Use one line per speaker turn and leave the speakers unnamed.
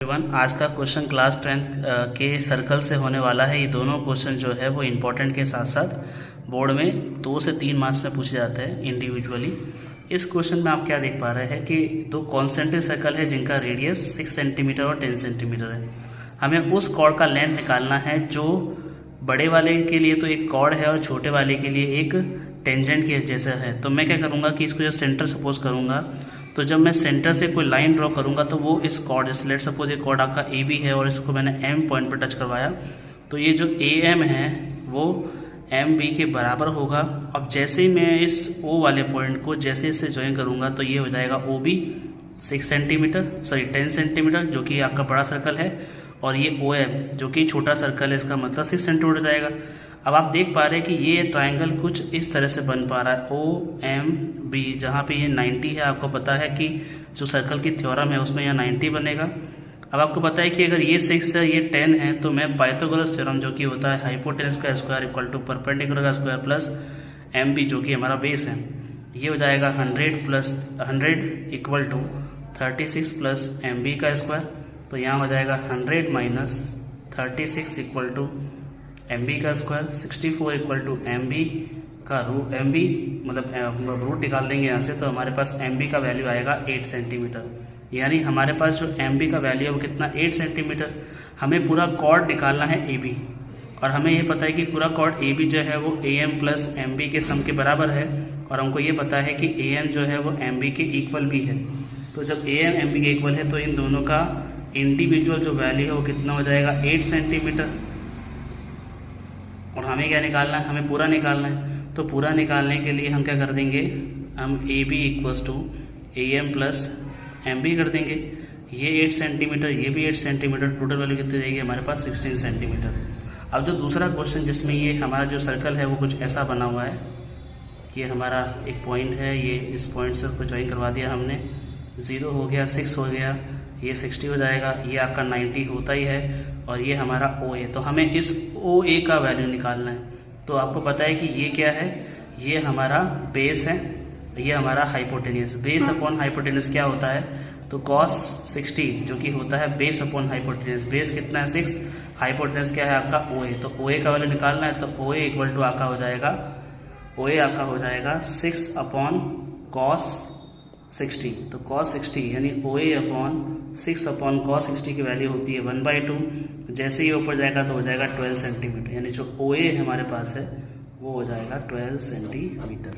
Everyone, आज का question class 10th के सर्कल से होने वाला है। ये दोनों क्वेश्चन जो है वो इम्पोर्टेंट के साथ साथ बोर्ड में 2 से 3 मार्क्स में पूछे जाते हैं इंडिविजुअली। इस क्वेश्चन में आप क्या देख पा रहे हैं कि 2 कॉन्सेंट्रिक सर्कल है जिनका रेडियस 6 सेंटीमीटर और 10 सेंटीमीटर है। हमें उस कॉर्ड का लेंथ निकालना है जो बड़े वाले के लिए तो एक कॉर्ड है और छोटे वाले के लिए एक टेंजेंट के जैसा है। तो मैं क्या करूँगा कि इसको जो सेंटर सपोज करूँगा, तो जब मैं सेंटर से कोई लाइन ड्रॉ करूंगा तो वो इस कॉर्ड, लेट सपोज ये कॉर्ड आपका ए बी है और इसको मैंने एम पॉइंट पर टच करवाया, तो ये जो ए एम है वो एम बी के बराबर होगा। अब जैसे ही मैं इस ओ वाले पॉइंट को जैसे इससे ज्वाइन करूंगा तो ये हो जाएगा ओ बी 10 सेंटीमीटर जो कि आपका बड़ा सर्कल है, और ये ओ एम जो कि छोटा सर्कल है, इसका मतलब 6 सेंटीमीटर हो जाएगा। अब आप देख पा रहे हैं कि ये ट्रायंगल कुछ इस तरह से बन पा रहा है ओ एम बी, जहाँ पे ये 90 है। आपको पता है कि जो सर्कल की थ्योरम है उसमें यहाँ 90 बनेगा। अब आपको पता है कि अगर ये 6 है ये 10 है, तो मैं पाइथागोरस थ्योरम जो कि होता है हाइपोटेनस का स्क्वायर इक्वल टू परपेंडिकुलर का स्क्वायर प्लस एम बी जो कि हमारा बेस है, ये हो जाएगा 100 इक्वल टू 36 प्लस एम बी का स्क्वायर। तो यहाँ हो जाएगा 100 minus 36 equal to M B का square, 64 equal to M B का रूट, एम बी मतलब हम रूट निकाल देंगे यहाँ से, तो हमारे पास एम बी का वैल्यू आएगा 8 सेंटीमीटर। यानी हमारे पास जो एम बी का वैल्यू है वो कितना 8 सेंटीमीटर। हमें पूरा कॉर्ड निकालना है ए बी, और हमें ये पता है कि पूरा कॉर्ड ए बी जो है वो A M plus M B के सम के बराबर है, और हमको ये पता है कि ए एम जो है वो एम बी के इक्वल भी है। तो जब ए एम एम बी के इक्वल है तो इन दोनों का इंडिविजुअल जो वैल्यू है वो कितना हो जाएगा 8 सेंटीमीटर। और हमें क्या निकालना है, हमें पूरा निकालना है। तो पूरा निकालने के लिए हम क्या कर देंगे, हम A B equals to A M plus M B कर देंगे। ये 8 सेंटीमीटर, ये भी 8 सेंटीमीटर, टोटल वैल्यू कितनी जाएगी हमारे पास 16 सेंटीमीटर। अब जो दूसरा क्वेश्चन जिसमें ये हमारा जो सर्कल है वो कुछ ऐसा बना हुआ है, ये हमारा एक पॉइंट है, ये इस पॉइंट से उसको ज्वाइन करवा दिया हमने, 0 हो गया, 6 हो गया, ये 60 हो जाएगा, ये आपका 90 होता ही है, और ये हमारा ओ ए। तो हमें इस ओ ए का वैल्यू निकालना है। तो आपको पता है कि ये क्या है, ये हमारा बेस है, ये हमारा हाइपोटेनियस। बेस अपॉन हाइपोटेनियस क्या होता है, तो cos 60 जो कि होता है बेस अपॉन हाइपोटेनियस। बेस कितना है 6, हाइपोटेनियस क्या है आपका ओ ए। तो ओ ए का वैल्यू निकालना है, तो ओ ए इक्वल टू आपका हो जाएगा, ओ ए आपका हो जाएगा 6 अपॉन cos 60। तो cos 60 यानी ओ ए अपॉन 6 अपॉन cos 60 की वैल्यू होती है 1/2। जैसे ही ऊपर जाएगा तो हो जाएगा 12 सेंटीमीटर, यानी जो ओ ए हमारे पास है वो हो जाएगा 12 सेंटीमीटर।